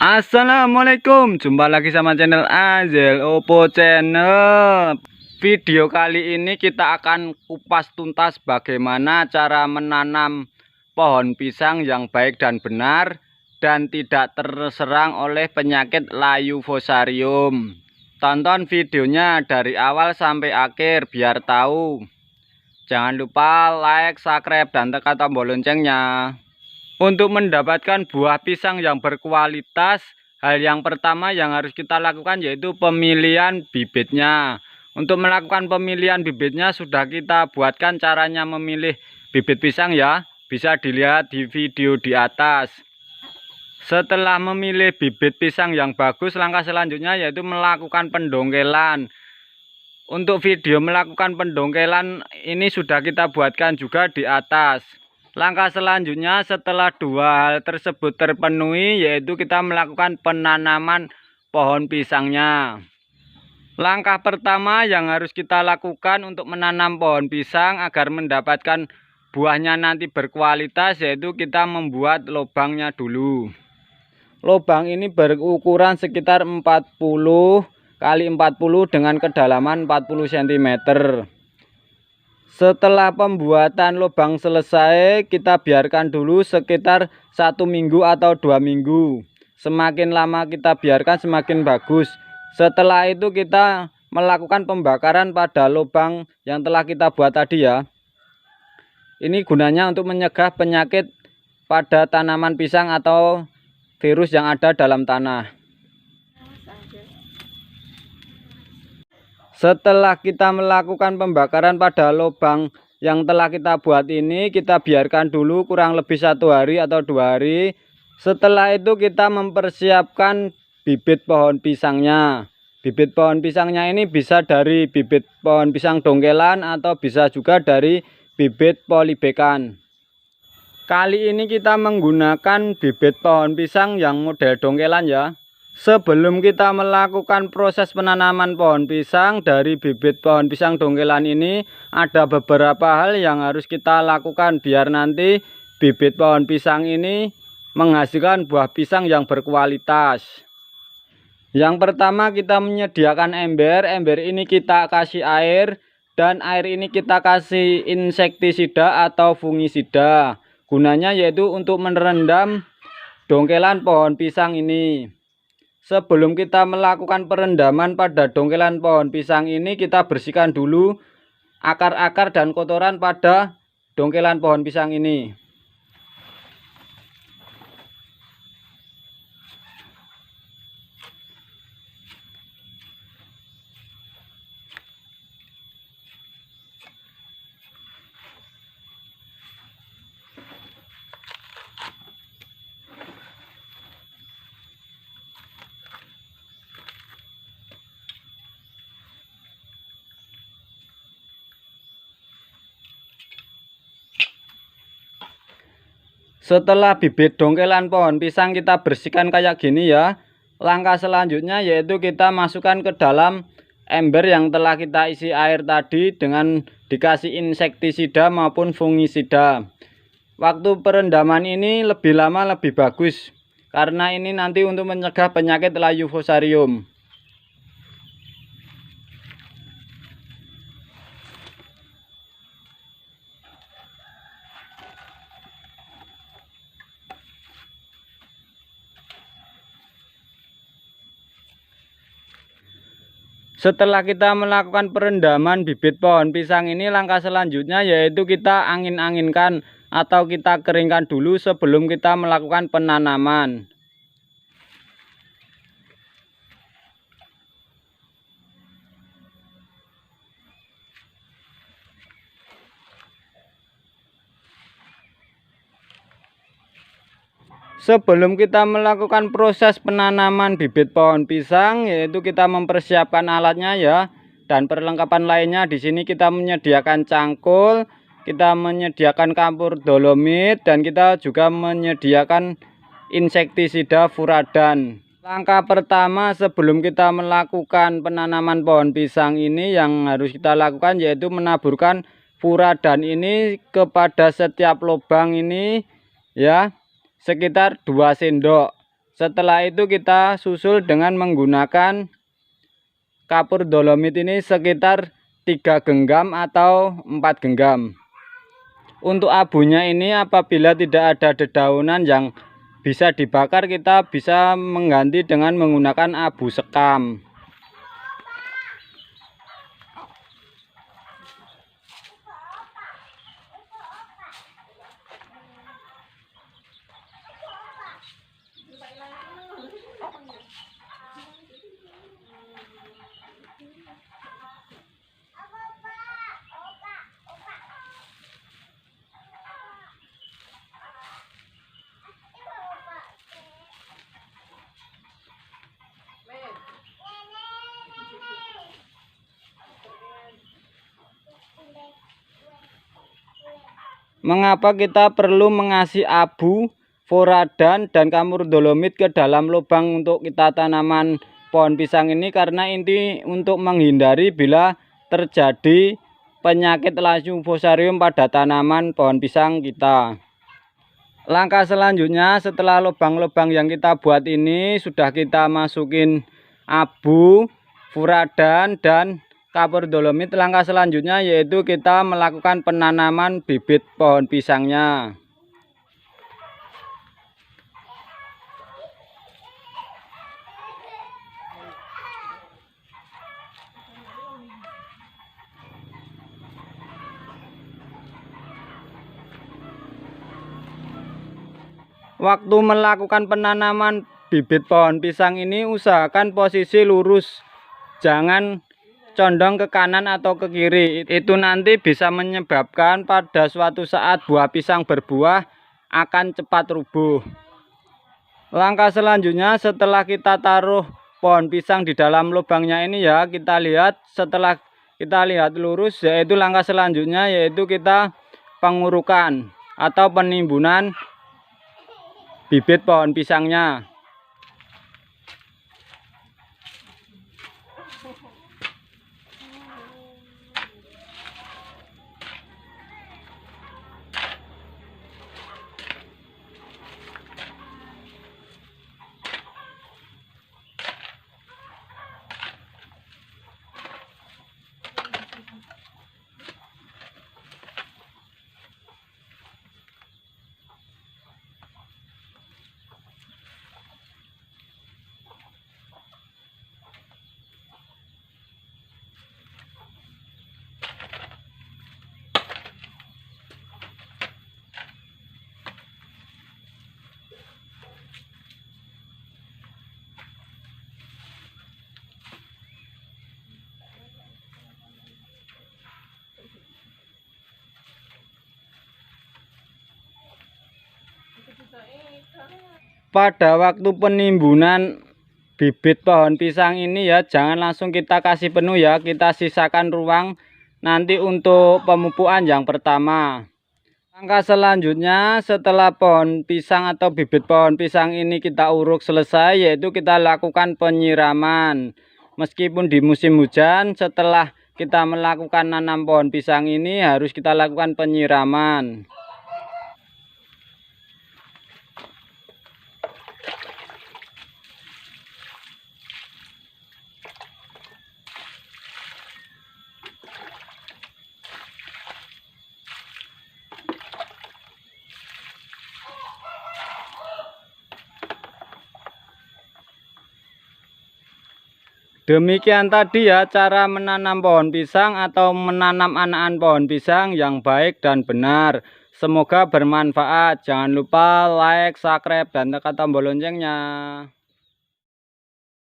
Assalamualaikum, jumpa lagi sama channel Azel Oppo Channel. Video kali ini kita akan kupas tuntas bagaimana cara menanam pohon pisang yang baik dan benar dan tidak terserang oleh penyakit layu fusarium. Tonton videonya dari awal sampai akhir biar tahu. Jangan lupa like, subscribe, dan tekan tombol loncengnya. Untuk mendapatkan buah pisang yang berkualitas, hal yang pertama yang harus kita lakukan yaitu pemilihan bibitnya. Untuk melakukan pemilihan bibitnya sudah kita buatkan caranya memilih bibit pisang ya. Bisa dilihat di video di atas. Setelah memilih bibit pisang yang bagus, langkah selanjutnya yaitu melakukan pendongkelan. Untuk video melakukan pendongkelan ini sudah kita buatkan juga di atas. Langkah selanjutnya setelah dua hal tersebut terpenuhi yaitu kita melakukan penanaman pohon pisangnya. Langkah pertama yang harus kita lakukan untuk menanam pohon pisang agar mendapatkan buahnya nanti berkualitas yaitu kita membuat lubangnya dulu. Lubang ini berukuran sekitar 40 kali 40 dengan kedalaman 40 cm. Setelah pembuatan lubang selesai, kita biarkan dulu sekitar 1 minggu atau 2 minggu. Semakin lama kita biarkan semakin bagus. Setelah itu kita melakukan pembakaran pada lubang yang telah kita buat tadi ya. Ini gunanya untuk mencegah penyakit pada tanaman pisang atau virus yang ada dalam tanah. Setelah kita melakukan pembakaran pada lubang yang telah kita buat ini, kita biarkan dulu kurang lebih 1 hari atau 2 hari. Setelah itu kita mempersiapkan bibit pohon pisangnya. Bibit pohon pisangnya ini bisa dari bibit pohon pisang dongkelan atau bisa juga dari bibit polybekan. Kali ini kita menggunakan bibit pohon pisang yang model dongkelan ya. Sebelum kita melakukan proses penanaman pohon pisang dari bibit pohon pisang dongkelan ini, ada beberapa hal yang harus kita lakukan biar nanti bibit pohon pisang ini menghasilkan buah pisang yang berkualitas. Yang pertama kita menyediakan ember. Ember ini kita kasih air dan air ini kita kasih insektisida atau fungisida. Gunanya yaitu untuk merendam dongkelan pohon pisang ini. Sebelum kita melakukan perendaman pada dongkelan pohon pisang ini, kita bersihkan dulu akar-akar dan kotoran pada dongkelan pohon pisang ini. Setelah bibit dongkelan pohon pisang kita bersihkan kayak gini ya. Langkah selanjutnya yaitu kita masukkan ke dalam ember yang telah kita isi air tadi dengan dikasih insektisida maupun fungisida. Waktu perendaman ini lebih lama lebih bagus karena ini nanti untuk mencegah penyakit layu fusarium. Setelah kita melakukan perendaman bibit pohon pisang ini, langkah selanjutnya yaitu kita angin-anginkan atau kita keringkan dulu sebelum kita melakukan penanaman. Sebelum kita melakukan proses penanaman bibit pohon pisang, yaitu kita mempersiapkan alatnya ya, dan perlengkapan lainnya. Di sini kita menyediakan cangkul, kita menyediakan kapur dolomit, dan kita juga menyediakan insektisida furadan. Langkah pertama sebelum kita melakukan penanaman pohon pisang ini yang harus kita lakukan yaitu menaburkan furadan ini kepada setiap lubang ini ya sekitar 2 sendok. Setelah itu kita susul dengan menggunakan kapur dolomit ini sekitar 3 genggam atau 4 genggam. Untuk abunya ini apabila tidak ada dedaunan yang bisa dibakar, kita bisa mengganti dengan menggunakan abu sekam. Mengapa kita perlu mengasih abu, furadan, dan kamur dolomit ke dalam lubang untuk kita tanaman pohon pisang ini? Karena ini untuk menghindari bila terjadi penyakit lasung fusarium pada tanaman pohon pisang kita. Langkah selanjutnya setelah lubang-lubang yang kita buat ini sudah kita masukin abu, furadan, dan kapur dolomit. Langkah selanjutnya yaitu kita melakukan penanaman bibit pohon pisangnya. Waktu melakukan penanaman bibit pohon pisang ini usahakan posisi lurus, jangan condong ke kanan atau ke kiri. Itu nanti bisa menyebabkan pada suatu saat buah pisang berbuah akan cepat rubuh. Langkah selanjutnya setelah kita taruh pohon pisang di dalam lubangnya ini ya, kita lihat setelah kita lihat lurus, yaitu langkah selanjutnya yaitu kita pengurukan atau penimbunan bibit pohon pisangnya. Pada waktu penimbunan bibit pohon pisang ini ya, jangan langsung kita kasih penuh ya, kita sisakan ruang nanti untuk pemupukan yang pertama. Langkah selanjutnya setelah pohon pisang atau bibit pohon pisang ini kita uruk selesai, yaitu kita lakukan penyiraman. Meskipun di musim hujan, setelah kita melakukan nanam pohon pisang ini harus kita lakukan penyiraman. Demikian tadi ya cara menanam pohon pisang atau menanam anakan pohon pisang yang baik dan benar. Semoga bermanfaat. Jangan lupa like, subscribe, dan tekan tombol loncengnya.